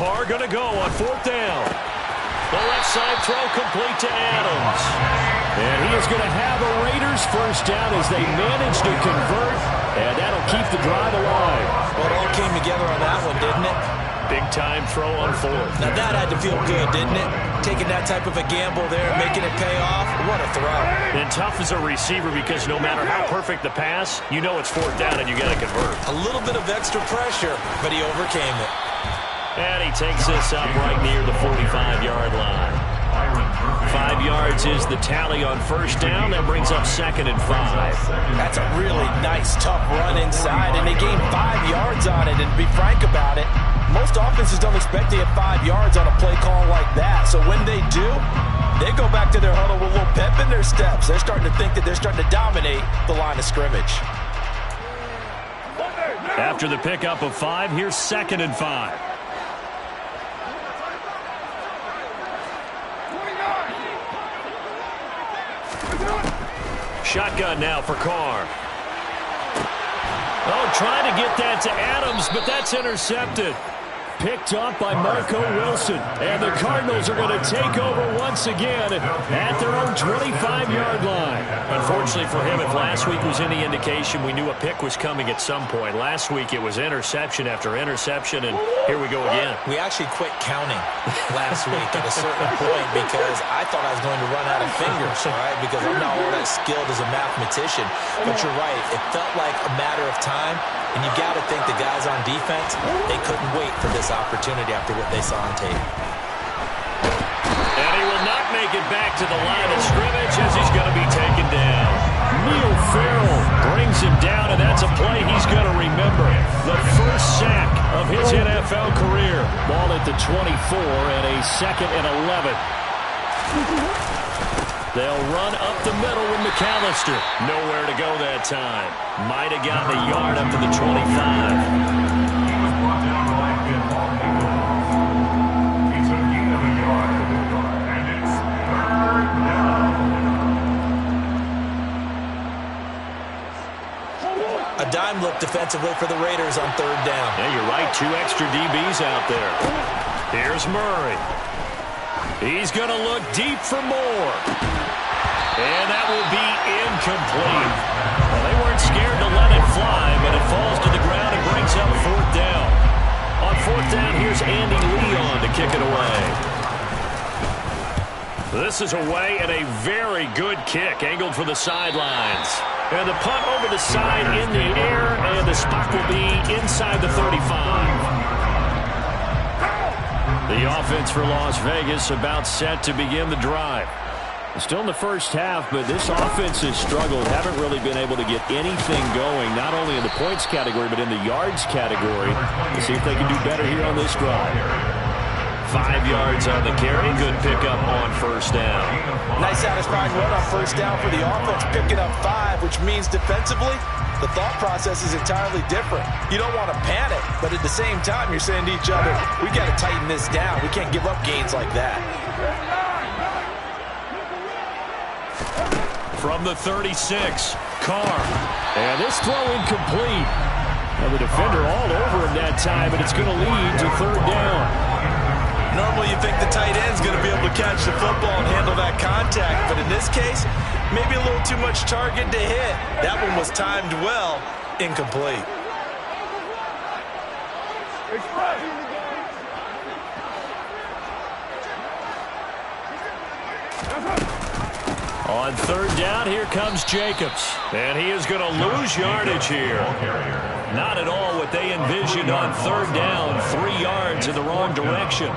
Carr going to go on 4th down. The left side throw complete to Adams. And he is going to have a Raiders first down as they manage to convert. And that'll keep the drive alive. Well, it all came together on that one, didn't it? Big-time throw on 4th. Now that had to feel good, didn't it? Taking that type of a gamble there and making it pay off. What a throw. And tough as a receiver because no matter how perfect the pass, you know it's 4th down and you got to convert. A little bit of extra pressure, but he overcame it. And he takes this up right near the 45-yard line. 5 yards is the tally on 1st down. That brings up 2nd and 5. That's a really nice, tough run inside, and they gained 5 yards on it. And to be frank about it, most offenses don't expect to get 5 yards on a play call like that. So when they do, they go back to their huddle with a little pep in their steps. They're starting to think that they're starting to dominate the line of scrimmage. After the pickup of 5, here's 2nd and 5. Shotgun now for Carr. Oh, trying to get that to Adams, but that's intercepted. Picked off by Marco Wilson. And the Cardinals are going to take over once again at their own 25-yard line. Unfortunately for him, if last week was any indication, we knew a pick was coming at some point. Last week it was interception after interception, and here we go again. We actually quit counting last week at a certain point because I thought I was going to run out of fingers, all right, because I'm not all that skilled as a mathematician. But you're right. It felt like a matter of time. And you've got to think the guys on defense, they couldn't wait for this opportunity after what they saw on tape. And he will not make it back to the line of scrimmage as he's going to be taken down. Neil Farrell brings him down, and that's a play he's going to remember. The first sack of his NFL career. Ball at the 24 and a 2nd and 11. They'll run up the middle with McAllister. Nowhere to go that time. Might have gotten a yard up to the 25. A dime look defensively for the Raiders on 3rd down. Yeah, you're right. 2 extra DBs out there. Here's Murray. He's going to look deep for more. And that will be incomplete. Well, they weren't scared to let it fly, but it falls to the ground and brings up 4th down. On 4th down, here's Andy Leon to kick it away. This is away and a very good kick, angled for the sidelines. And the punt over the side in the air, and the spot will be inside the 35. The offense for Las Vegas about set to begin the drive. Still in the first half, but this offense has struggled. Haven't really been able to get anything going, not only in the points category, but in the yards category. Let's see if they can do better here on this drive. 5 yards on the carry. Good pickup on 1st down. Nice satisfying run on 1st down for the offense, picking up 5, which means defensively, the thought process is entirely different. You don't want to panic, but at the same time, you're saying to each other, we got to tighten this down. We can't give up gains like that. From the 36, Carr. And this throw incomplete. And the defender all over him that time, and it's going to lead to 3rd down. Normally you think the tight end's going to be able to catch the football and handle that contact, but in this case, maybe a little too much target to hit. That one was timed well, incomplete. On 3rd down, here comes Jacobs. And he is going to lose yardage here. Not at all what they envisioned on 3rd down. 3 yards in the wrong direction.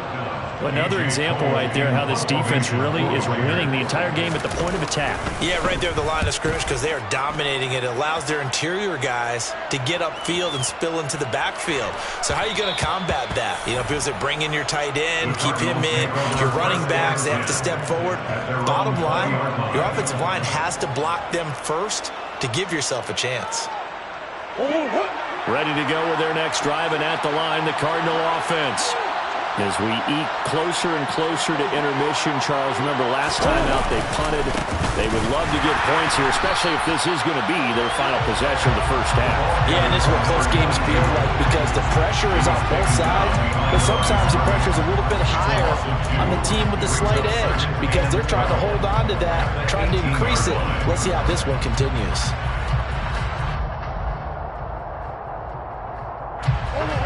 Another example right there how this defense really is winning the entire game at the point of attack. Yeah, right there at the line of scrimmage because they are dominating it. It allows their interior guys to get upfield and spill into the backfield. So how are you going to combat that? You know, because they bring in your tight end, keep him in. Your running backs, they have to step forward. Bottom line, your offensive line has to block them first to give yourself a chance. Ready to go with their next drive, and at the line, the Cardinal offense. As we eke closer and closer to intermission, Charles, remember last time out they punted. They would love to get points here, especially if this is going to be their final possession of the first half. Yeah, and this is what close games feel like because the pressure is on both sides, but sometimes the pressure is a little bit higher on the team with the slight edge because they're trying to hold on to that, trying to increase it. Let's see how this one continues.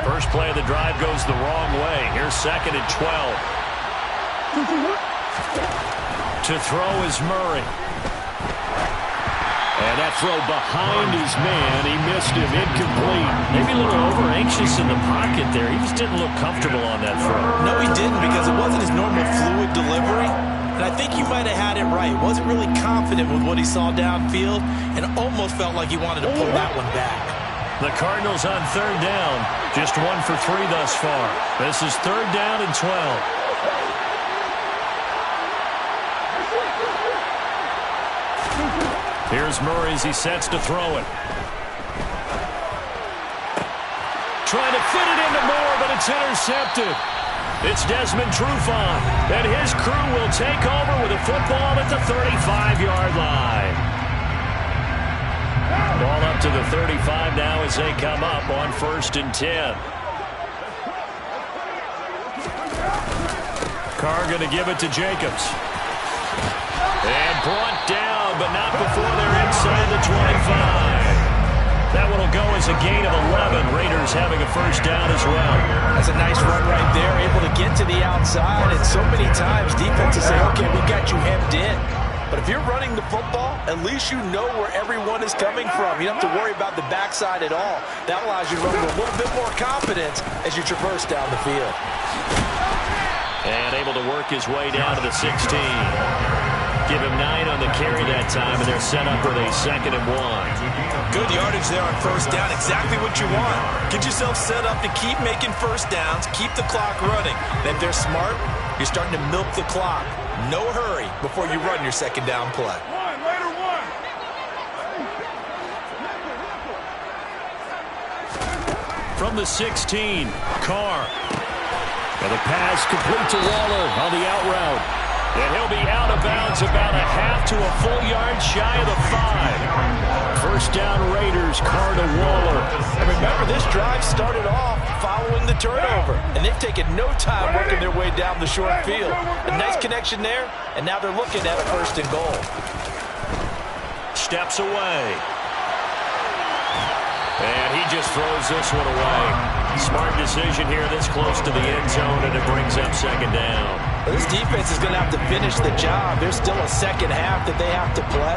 First play of the drive goes the wrong way. Here's 2nd and 12. To throw is Murray. And that throw behind his man. He missed him. Incomplete. Maybe a little over-anxious in the pocket there. He just didn't look comfortable on that throw. No, he didn't because it wasn't his normal fluid delivery. And I think he might have had it right. Wasn't really confident with what he saw downfield and almost felt like he wanted to pull that one back. The Cardinals on 3rd down. Just 1 for 3 thus far. This is 3rd down and 12. Here's Murray as he sets to throw it. Trying to fit it into Moore, but it's intercepted. It's Desmond Trufant, and his crew will take over with a football at the 35-yard line. Ball up to the 35 now as they come up on 1st and 10. Carr going to give it to Jacobs. And brought down, but not before they're inside the 25. That one will go as a gain of 11. Raiders having a 1st down as well. That's a nice run right there, able to get to the outside. And so many times defenses say, okay, we got you hemmed in. But if you're running the football, at least you know where everyone is coming from. You don't have to worry about the backside at all. That allows you to run with a little bit more confidence as you traverse down the field. And able to work his way down to the 16. Give him 9 on the carry that time, and they're set up with a 2nd and 1. Good yardage there on 1st down. Exactly what you want. Get yourself set up to keep making 1st downs, keep the clock running. And if they're smart, you're starting to milk the clock. No hurry before you run your 2nd down play. From the 16, Carr. And the pass complete to Waller on the out route. And he'll be out of bounds about a half to a full yard shy of the 5. 1st down Raiders, Carr to Waller. And remember, this drive started off following the turnover. And they've taken no time working their way down the short field. A nice connection there, and now they're looking at a 1st and goal. Steps away. And he just throws this one away. Smart decision here this close to the end zone, and it brings up 2nd down. Well, this defense is going to have to finish the job. There's still a 2nd half that they have to play.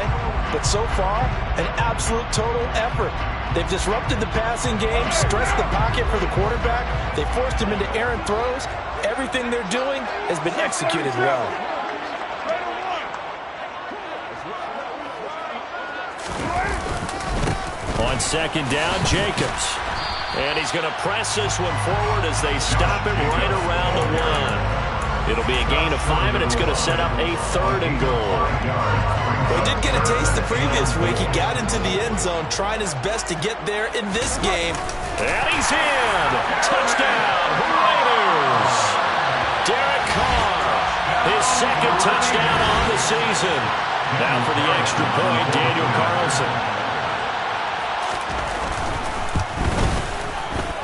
But so far, an absolute total effort. They've disrupted the passing game, stressed the pocket for the quarterback. They forced him into errant throws. Everything they're doing has been executed well. On 2nd down, Jacobs. And he's going to press this one forward as they stop him right around the 1. It'll be a gain of 5, and it's going to set up a 3rd and goal. Well, he did get a taste the previous week. He got into the end zone, trying his best to get there in this game. And he's in. Touchdown, Raiders. Derek Carr, his 2nd touchdown on the season. Now for the extra point, Daniel Carlson.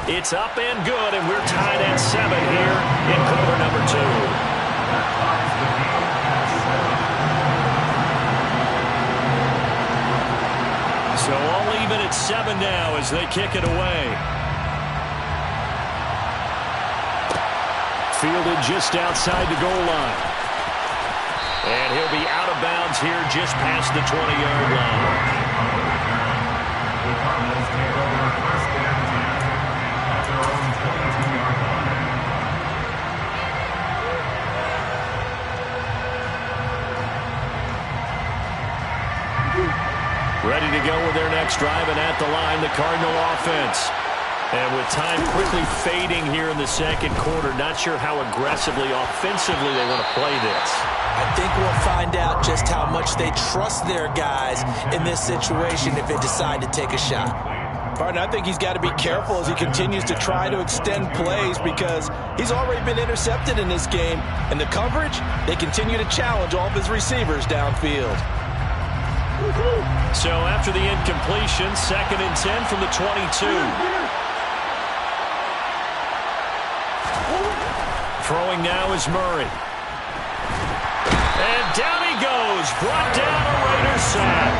It's up and good, and we're tied at 7 here in quarter number 2. So all even at 7 now as they kick it away. Fielded just outside the goal line. And he'll be out of bounds here just past the 20-yard line. Ready to go with their next drive, and at the line, the Cardinal offense. And with time quickly fading here in the 2nd quarter, not sure how aggressively, offensively they want to play this. I think we'll find out just how much they trust their guys in this situation if they decide to take a shot. Martin, I think he's got to be careful as he continues to try to extend plays because he's already been intercepted in this game. And the coverage, they continue to challenge all of his receivers downfield. So after the incompletion, 2nd and 10 from the 22. Throwing now is Murray. And down he goes. Brought down a Raider sack.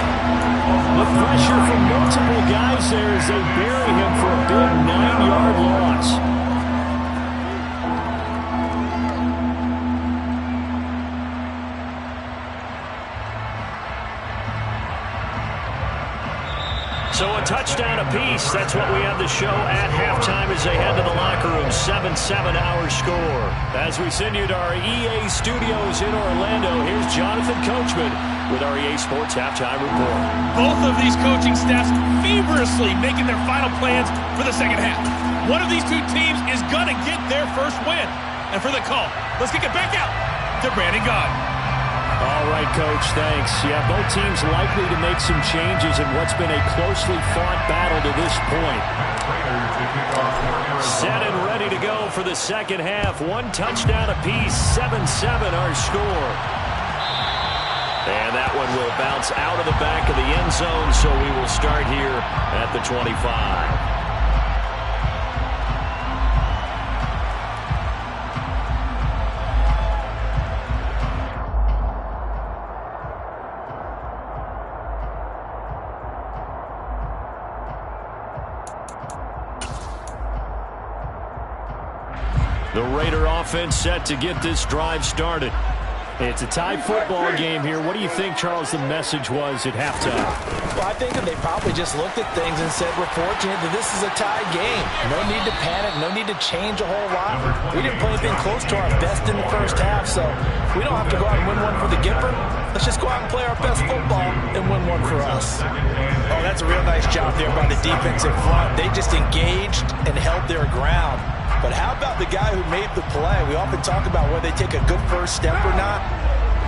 The pressure from multiple guys there as they bury him for a big 9-yard loss. So a touchdown apiece. That's what we have to show at halftime as they head to the locker room. 7-7 our score. As we send you to our EA studios in Orlando, here's Jonathan Coachman with our EA Sports Halftime Report. Both of these coaching staffs feverishly making their final plans for the second half. One of these two teams is going to get their first win. And for the call, let's kick it back out to Brandon Gaudin. All right, Coach, thanks. Yeah, both teams likely to make some changes in what's been a closely fought battle to this point. Set and ready to go for the second half. One touchdown apiece, 7-7 our score. And that one will bounce out of the back of the end zone, so we will start here at the 25. The Raider offense set to get this drive started. It's a tie football game here. What do you think, Charles, the message was at halftime? Well, I think that they probably just looked at things and said, we're fortunate that this is a tie game. No need to panic. No need to change a whole lot. We didn't play anything close to our best in the first half, so we don't have to go out and win one for the Gipper. Let's just go out and play our best football and win one for us. Oh, that's a real nice job there by the defense in front. They just engaged and held their ground. But how about the guy who made the play? We often talk about whether they take a good first step or not.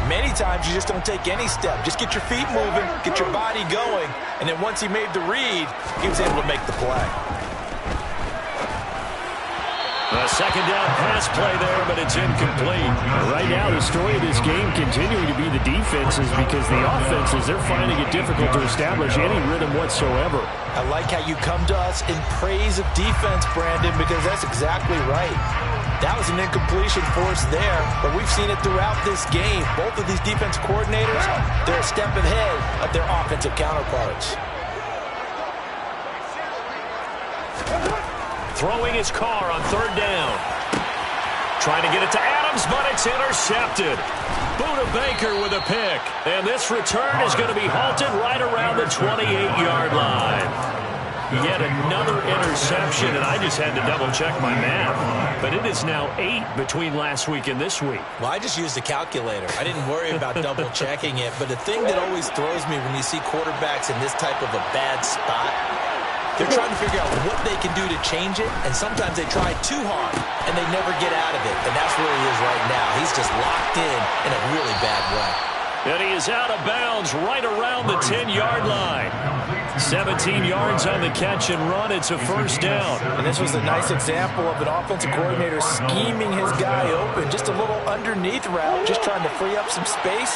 Many times you just don't take any step. Just get your feet moving, get your body going, and then once he made the read, he was able to make the play. A second down pass play there, but it's incomplete. Right now, the story of this game continuing to be the defenses because the offenses, they're finding it difficult to establish any rhythm whatsoever. I like how you come to us in praise of defense, Brandon, because that's exactly right. That was an incompletion for us there, but we've seen it throughout this game. Both of these defense coordinators, they're a step ahead of their offensive counterparts. Throwing his car on third down. Trying to get it to Adams, but it's intercepted. Buda Baker with a pick. And this return is going to be halted right around the 28-yard line. Yet another interception, and I just had to double-check my math. But it is now 8 between last week and this week. Well, I just used a calculator. I didn't worry about double-checking it. But the thing that always throws me when you see quarterbacks in this type of a bad spot, they're trying to figure out what they can do to change it, and sometimes they try too hard, and they never get out of it. And that's where he is right now. He's just locked in a really bad way. And he is out of bounds right around the 10-yard line. 17 yards on the catch and run. It's a first down. And this was a nice example of an offensive coordinator scheming his guy open. Just a little underneath route, just trying to free up some space,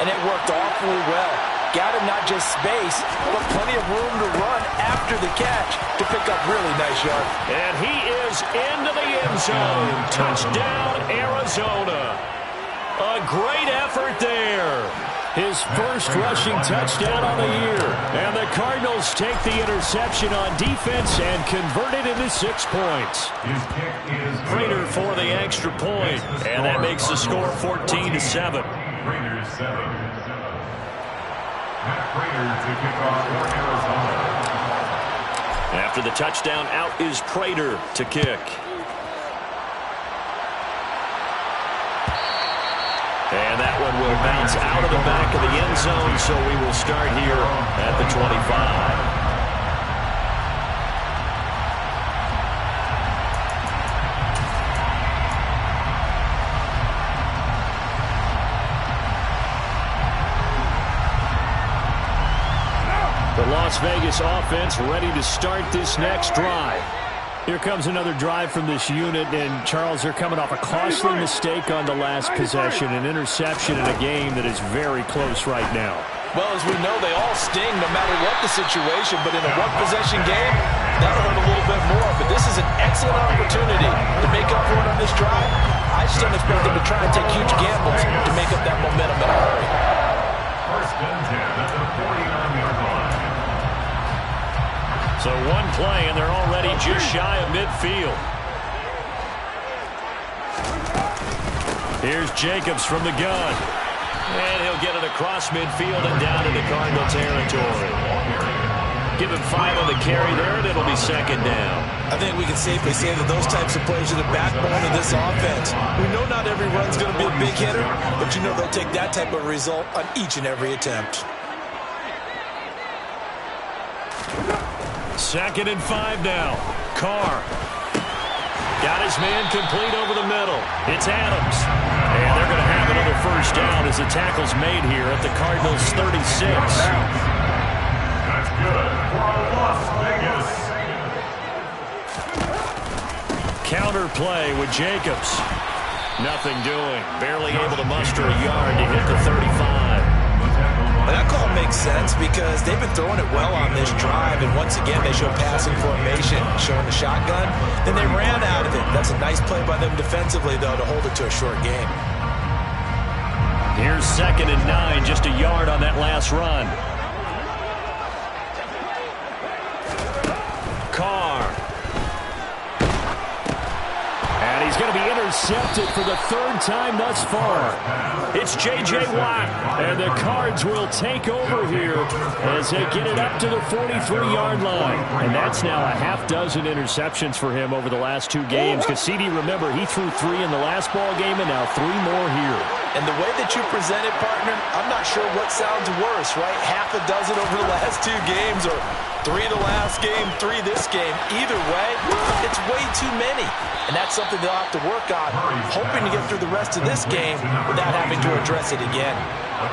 and it worked awfully well. Got him not just space, but plenty of room to run after the catch to pick up really nice yards. And he is into the end zone. Touchdown, Arizona. A great effort there. His first rushing touchdown on the year. And the Cardinals take the interception on defense and convert it into 6 points. Prater for the extra point. And that makes the score 14-7. After the touchdown, out is Prater to kick. And that one will bounce out of the back of the end zone, so we will start here at the 25. The Las Vegas offense ready to start this next drive. Here comes another drive from this unit, and Charles, they're coming off a costly mistake on the last possession, an interception in a game that is very close right now. Well, as we know, they all sting no matter what the situation, but in a one-possession game, that'll hurt a little bit more. But this is an excellent opportunity to make up for it on this drive. I just don't expect them to try and take huge gambles to make up that momentum in a hurry. First and 10 at the 49-yard line. So one play, and they're already just shy of midfield. Here's Jacobs from the gun. And he'll get it across midfield and down into Cardinal territory. Give him 5 on the carry there, and it'll be second down. I think we can safely say that those types of plays are the backbone of this offense. We know not every run's going to be a big hitter, but you know they'll take that type of result on each and every attempt. Second and 5 now. Carr. Got his man complete over the middle. It's Adams. And they're going to have another first down as the tackle's made here at the Cardinals' 36. That's good for Las Vegas. Counter play with Jacobs. Nothing doing. Barely able to muster a yard to hit the 35. And that call makes sense because they've been throwing it well on this drive, and once again they show passing formation, showing the shotgun. Then they ran out of it. That's a nice play by them defensively, though, to hold it to a short game. Here's second and 9, just a yard on that last run. Carr. And he's going to be intercepted for the 3rd time thus far. It's J.J. Watt, and the Cards will take over here as they get it up to the 43-yard line. And that's now a half dozen interceptions for him over the last 2 games. Because CD, remember, he threw 3 in the last ball game and now 3 more here. And the way that you present it, partner, I'm not sure what sounds worse, right? Half a dozen over the last 2 games, or 3 the last game, 3 this game. Either way, it's way too many. And that's something they'll have to work on, hoping to get through the rest of this game without having to address it again.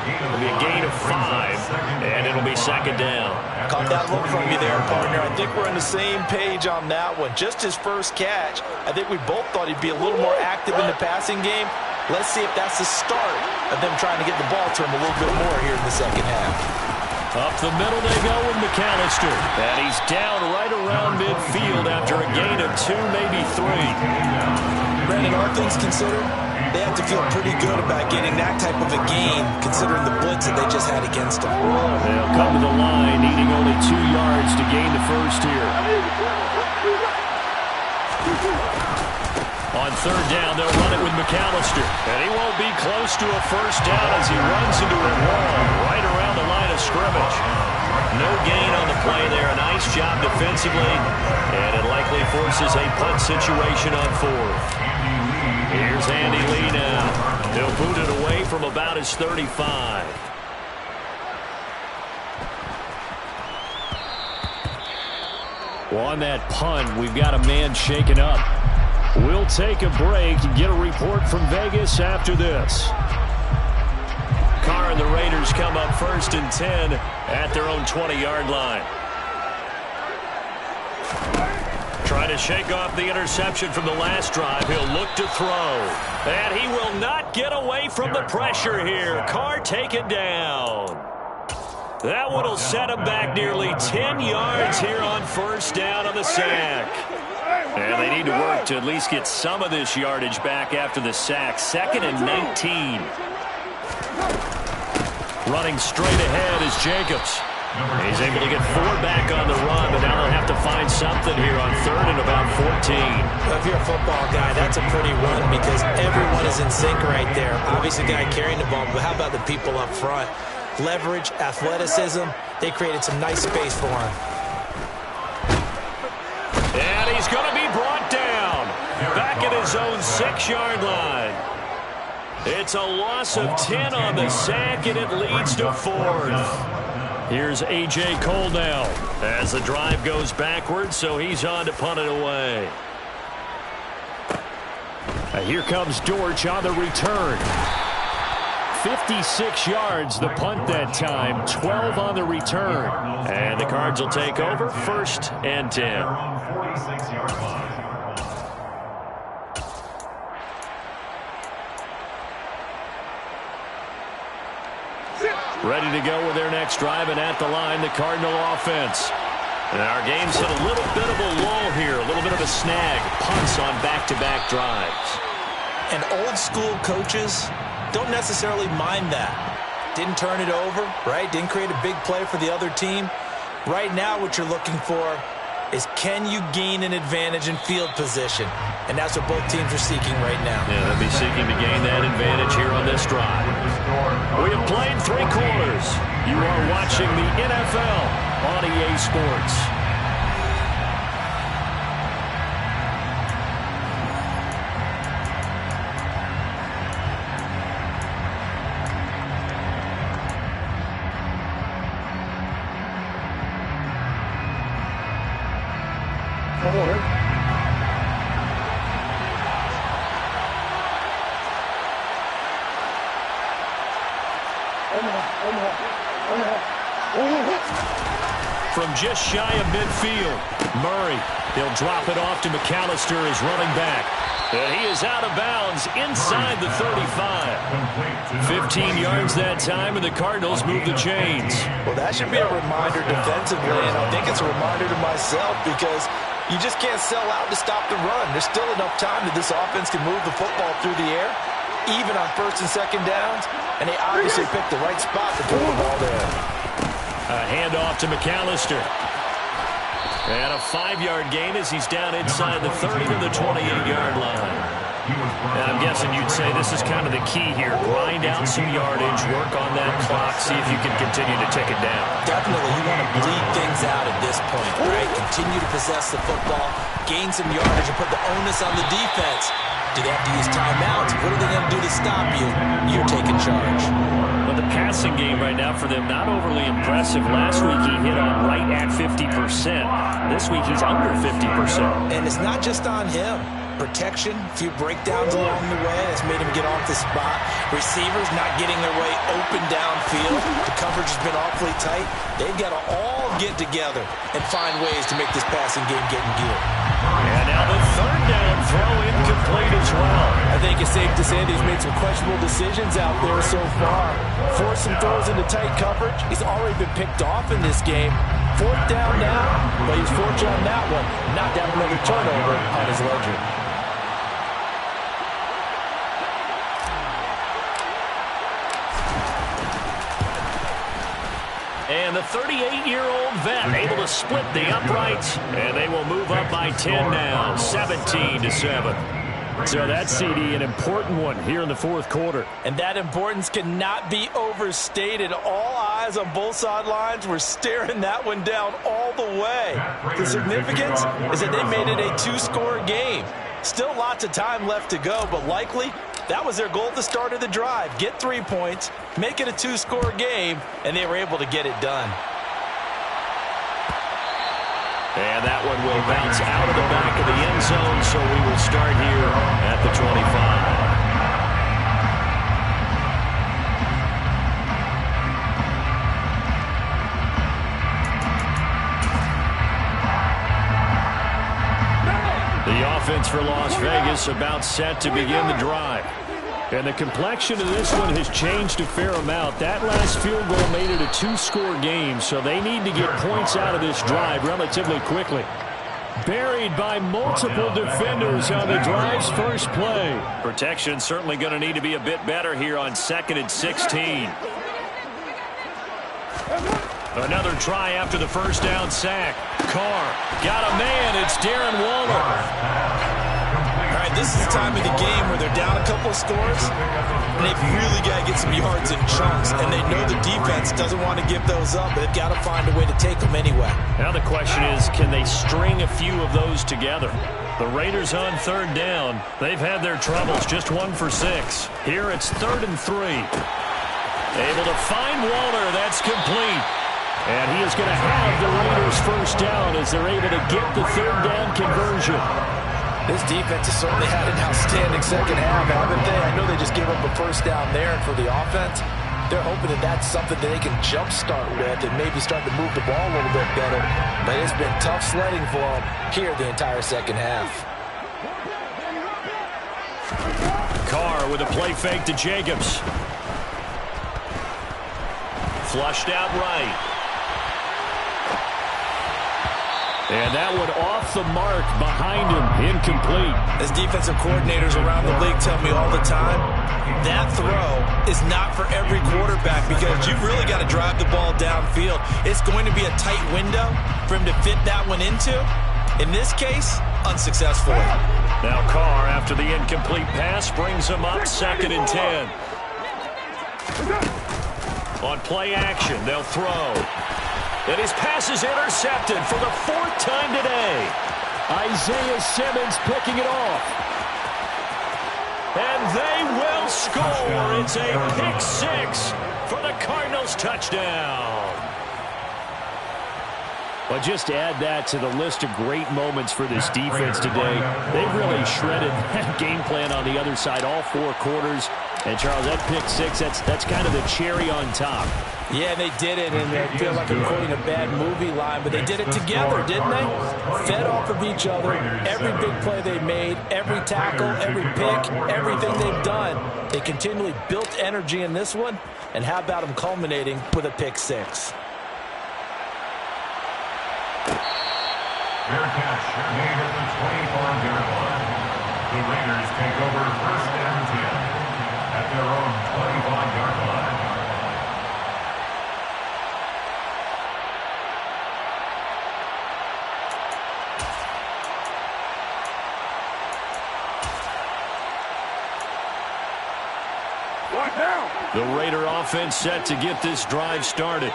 It'll be a gain of 5, and it'll be second down. Caught that look from you there, partner. I think we're on the same page on that one. Just his first catch, I think we both thought he'd be a little more active in the passing game. Let's see if that's the start of them trying to get the ball to him a little bit more here in the second half. Up the middle they go with McAllister. And he's down right around midfield after a gain of 2, maybe 3. Brandon, all things considered, they have to feel pretty good about getting that type of a gain, considering the blitz that they just had against them. They'll come to the line, needing only 2 yards to gain the first here. On 3rd down, they'll run it with McAllister. And he won't be close to a first down as he runs into a wall right around the line of scrimmage. No gain on the play there. A nice job defensively. And it likely forces a punt situation on 4th. Here's Andy Lee now. He'll boot it away from about his 35. Well, on that punt, we've got a man shaken up. We'll take a break and get a report from Vegas after this. Carr and the Raiders come up 1st and 10 at their own 20-yard line. Trying to shake off the interception from the last drive. He'll look to throw. And he will not get away from the pressure here. Carr taken down. That one will set him back nearly 10 yards here on 1st down on the sack. And they need to work to at least get some of this yardage back after the sack. 2nd and 19. Running straight ahead is Jacobs. He's able to get 4 back on the run, but now they'll have to find something here on 3rd and about 14. Well, if you're a football guy, that's a pretty run because everyone is in sync right there. Obviously, the guy carrying the ball, but how about the people up front? Leverage, athleticism, they created some nice space for him. And he's going to be brought down back at his own 6-yard line. It's a loss of 10 on the sack, and it leads to 4th. Here's A.J. Cole now as the drive goes backwards, so he's on to punt it away. Here comes Dortch on the return. 56 yards, the punt that time, 12 on the return. And the Cards will take over, 1st and 10. They're on 46-yard line. Ready to go with their next drive, and at the line, the Cardinal offense. And our game's hit a little bit of a lull here, a little bit of a snag. Punts on back-to-back drives. And old-school coaches don't necessarily mind that. Didn't turn it over, right? Didn't create a big play for the other team. Right now, what you're looking for is, can you gain an advantage in field position? And that's what both teams are seeking right now. Yeah, they'll be seeking to gain that advantage here on this drive. We have played 3 quarters. You are watching the NFL on EA Sports. From just shy of midfield, Murray, he'll drop it off to McAllister as running back. And he is out of bounds inside the 35. 15 yards that time, and the Cardinals move the chains. Well, that should be a reminder defensively, and I think it's a reminder to myself, because you just can't sell out to stop the run. There's still enough time that this offense can move the football through the air, even on 1st and 2nd downs, and they obviously picked the right spot to throw the ball there. A handoff to McAllister. And a 5-yard gain as he's down inside the 30 to the 28-yard line. And I'm guessing you'd say this is kind of the key here. Grind out some yardage, work on that clock, see if you can continue to tick it down. Definitely, you want to bleed things out at this point, right? Continue to possess the football, gain some yardage, and put the onus on the defense. Do they have to use timeouts? What are they going to do to stop you? You're taking charge. Well, the passing game right now for them, not overly impressive. Last week he hit on right at 50%. This week he's under 50%. And it's not just on him. Protection, a few breakdowns along the way. That's made him get off the spot. Receivers not getting their way open downfield. The coverage has been awfully tight. They've got to all get together and find ways to make this passing game get in gear. And now the 3rd down throw incomplete as well. I think it's safe to say that he's made some questionable decisions out there so far. Forced some throws into tight coverage. He's already been picked off in this game. 4th down now, but he's fortunate on that one. Not to have another turnover on his ledger. And the 38-year-old vet able to split the uprights, and they will move up by 10 now, 17-7. So that, CD, an important one here in the 4th quarter. And that importance cannot be overstated. All eyes on both sidelines were staring that one down all the way. The significance is that they made it a 2-score game. Still lots of time left to go, but likely that was their goal at the start of the drive. Get 3 points, make it a 2-score game, and they were able to get it done. And that one will bounce out of the back of the end zone, so we will start here at the 25. The offense for Las Vegas about set to begin the drive. And the complexion of this one has changed a fair amount. That last field goal made it a 2-score game, so they need to get points out of this drive relatively quickly. Buried by multiple defenders on the drive's first play. Protection certainly going to need to be a bit better here on 2nd and 16. Another try after the 1st down sack. Carr got a man. It's Darren Waller. All right, this is the time of the game where they're down a couple of scores, and they've really got to get some yards in chunks, and they know the defense doesn't want to give those up. They've got to find a way to take them anyway. Now the question is, can they string a few of those together? The Raiders on 3rd down. They've had their troubles, just 1 for 6. Here it's 3rd and 3. Able to find Waller. That's complete. And he is going to have the Raiders' 1st down as they're able to get the 3rd down conversion. This defense has certainly had an outstanding second half, haven't they? I know they just gave up a first down there, and for the offense, they're hoping that that's something that they can jumpstart with and maybe start to move the ball a little bit better. But it's been tough sledding for them here the entire second half. Carr with a play fake to Jacobs. Flushed out right. And that one off the mark behind him, incomplete. As defensive coordinators around the league tell me all the time, that throw is not for every quarterback because you've really got to drive the ball downfield. It's going to be a tight window for him to fit that one into. In this case, unsuccessfully. Now Carr, after the incomplete pass, brings him up 2nd and 10. On play action, they'll throw. And his pass is intercepted for the 4th time today. Isaiah Simmons picking it off. And they will score. It's a pick 6 for the Cardinals touchdown. Well, just add that to the list of great moments for this defense today. They've really shredded that game plan on the other side all 4 quarters. And, Charles, that pick 6, that's kind of the cherry on top. Yeah, they did it, and I feel like I'm quoting a bad movie line, but they did it together, didn't they? Fed off of each other. Every big play they made, every tackle, every pick, everything they've done. They continually built energy in this one, and how about them culminating with a pick 6? Fair catch made at the 25-yard line. The Raiders take over 1st and 10 at their own 25-yard line. The Raider offense set to get this drive started.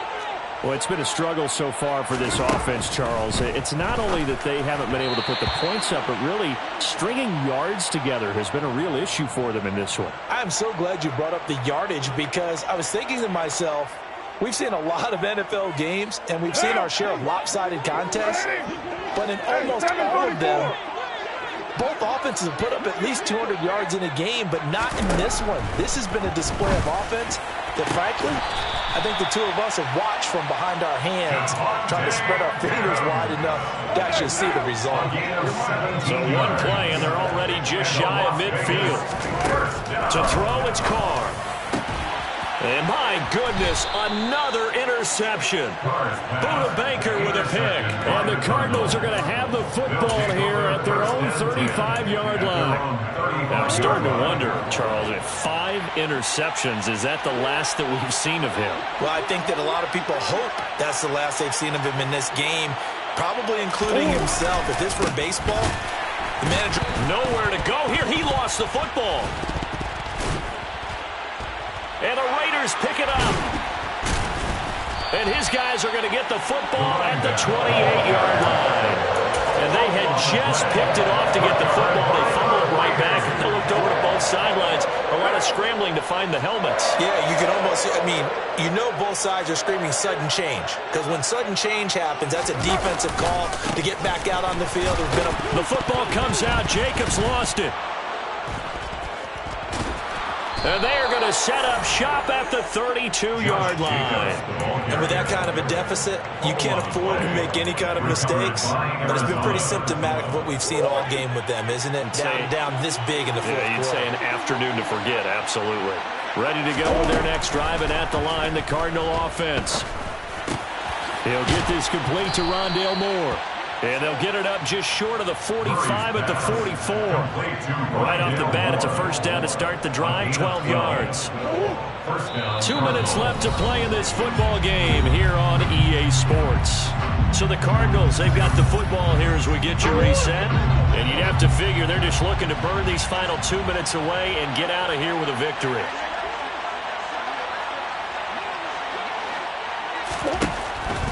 Well, it's been a struggle so far for this offense, Charles. It's not only that they haven't been able to put the points up, but really stringing yards together has been a real issue for them in this one. I'm so glad you brought up the yardage because I was thinking to myself, we've seen a lot of NFL games, and we've seen our share of lopsided contests, but in almost all of them, both offenses have put up at least 200 yards in a game, but not in this one. This has been a display of offense that, frankly, I think the two of us have watched from behind our hands, trying to spread our fingers wide enough to actually see the result. So one play, and they're already just shy of midfield. To throw, it's Carr. And my goodness, another interception. Buda Baker with a pick. And the Cardinals are going to have the football here at their own 35-yard line. Now, I'm starting to wonder, Charles, if 5 interceptions, is that the last that we've seen of him? Well, I think that a lot of people hope that's the last they've seen of him in this game, probably including himself. If this were baseball, the manager... Nowhere to go here. He lost the football. And the Raiders pick it up. And his guys are going to get the football at the 28-yard line. And they had just picked it off to get the football. They fumbled it right back. They looked over to both sidelines. A lot of scrambling to find the helmets. Yeah, you can almost, I mean, you know both sides are screaming sudden change. Because when sudden change happens, that's a defensive call to get back out on the field. The football comes out. Jacobs lost it. And they are going to set up shop at the 32-yard line. And with that kind of a deficit, you can't afford to make any kind of mistakes. But it's been pretty symptomatic of what we've seen all game with them, isn't it? Down this big in the fourth quarter. You'd say an afternoon to forget, absolutely. Ready to go with their next drive, and at the line, the Cardinal offense. He'll get this complete to Rondale Moore. And they'll get it up just short of the 45 at the 44. Right off the bat, it's a first down to start the drive, 12 yards. 2 minutes left to play in this football game here on EA Sports. So the Cardinals, they've got the football here as we get you reset. And you'd have to figure they're just looking to burn these final 2 minutes away and get out of here with a victory.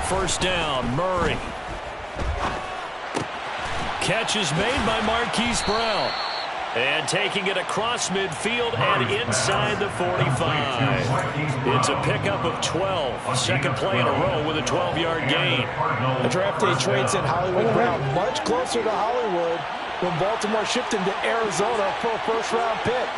First down, Murray. Catch is made by Marquise Brown. And taking it across midfield and inside the 45. It's a pickup of 12. Second play in a row with a 12-yard gain. The draft day trade sent Hollywood Brown much closer to Hollywood when Baltimore shipped him to Arizona for a first-round pick.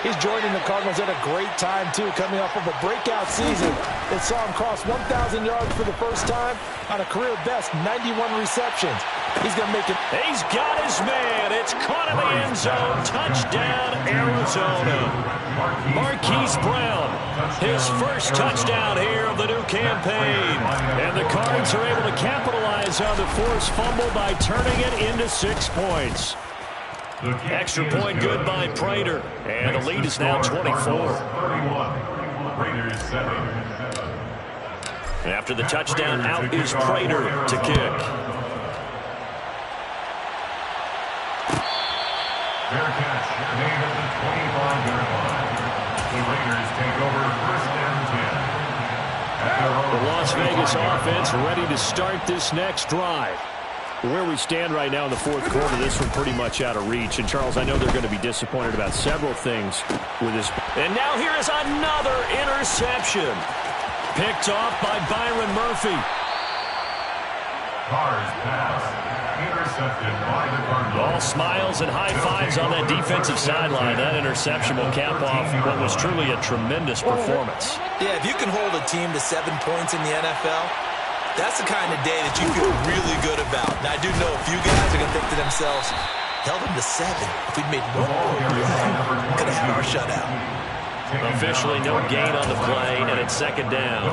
He's joining the Cardinals at a great time, too, coming off of a breakout season that saw him cross 1,000 yards for the first time on a career-best 91 receptions. He's going to make it. He's got his man. It's caught in the end zone. Touchdown, Arizona. Marquise Brown, his first touchdown here of the new campaign. And the Cards are able to capitalize on the forced fumble by turning it into 6 points. Extra point good by Prater. And the lead is now 24. After the touchdown, out is Prater to kick. Fair catch, made at the 25-yard line. The Raiders take over first and 10. The Las Vegas offense ready to start this next drive. Where we stand right now in the fourth quarter, this one pretty much out of reach. And, Charles, I know they're going to be disappointed about several things with this. And now here is another interception. Picked off by Byron Murphy. Carr's pass. Intercepted by the Cardinals. All smiles and high fives on that defensive sideline. That interception will cap off what was truly a tremendous performance. Yeah, if you can hold a team to 7 points in the NFL, that's the kind of day that you feel really good about. Now, I do know a few guys are going to think to themselves, held them to 7. If we'd made 1 more play, could have had our shutout. Officially no gain on the play, and it's second down.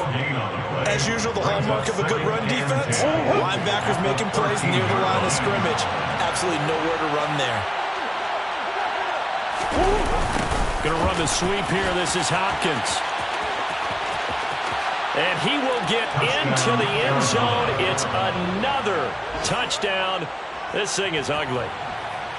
As usual, the hallmark of a good run defense, linebackers making plays near the line of scrimmage. Absolutely nowhere to run there. Going to run the sweep here. This is Hopkins. And he will get into the end zone. It's another touchdown. This thing is ugly.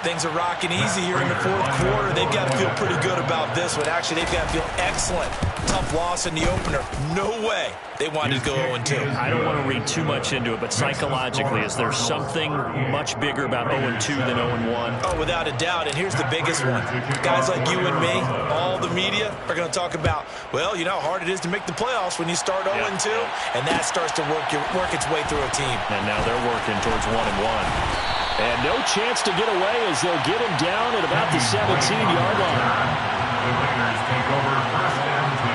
Things are rocking easy here in the fourth quarter. They've got to feel pretty good about this one. Actually, they've got to feel excellent. Tough loss in the opener. No way they wanted to go 0-2. I don't want to read too much into it, but psychologically, is there something much bigger about 0-2 than 0-1? Oh, without a doubt, and here's the biggest one. Guys like you and me, all the media, are going to talk about, well, you know how hard it is to make the playoffs when you start 0-2, and that starts to work its way through a team. And now they're working towards 1-1. And no chance to get away as they'll get him down at about the 17-yard line. The Raiders take over first and 10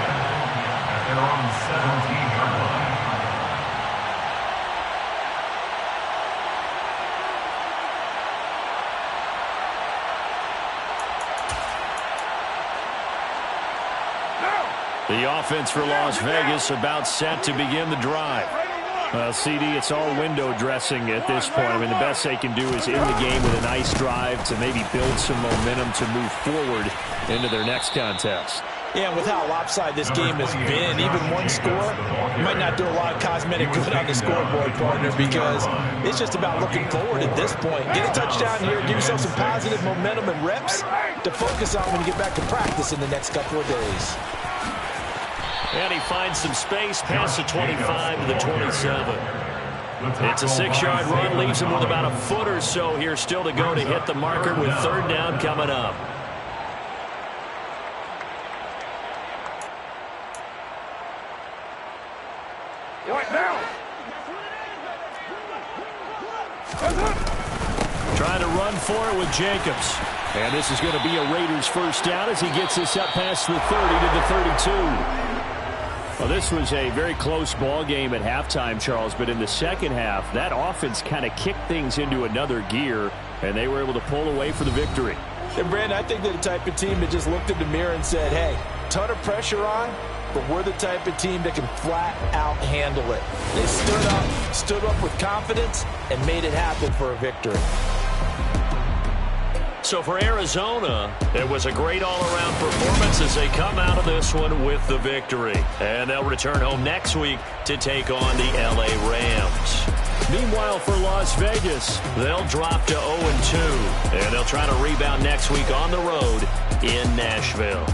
at their own 17-yard line. The offense for Las Vegas about set to begin the drive. CD, it's all window dressing at this point. I mean, the best they can do is in the game with a nice drive to maybe build some momentum to move forward into their next contest. Yeah, and with how lopsided this game has been, even one score might not do a lot of cosmetic good on the scoreboard, partner, because it's just about looking forward at this point. Get a touchdown here, give yourself some positive momentum and reps to focus on when you get back to practice in the next couple of days. And he finds some space past the 25 to the 27. It's a 6-yard run, leaves him with about a foot or so here still to go to hit the marker with third down coming up. Trying to run for it with Jacobs. And this is going to be a Raiders first down as he gets this up past the 30 to the 32. Well, this was a very close ball game at halftime, Charles, but in the second half, that offense kind of kicked things into another gear, and they were able to pull away for the victory. And, Brandon, I think they're the type of team that just looked in the mirror and said, hey, ton of pressure on, but we're the type of team that can flat out handle it. They stood up with confidence and made it happen for a victory. So for Arizona, it was a great all-around performance as they come out of this one with the victory. And they'll return home next week to take on the LA Rams. Meanwhile, for Las Vegas, they'll drop to 0-2. And they'll try to rebound next week on the road in Nashville.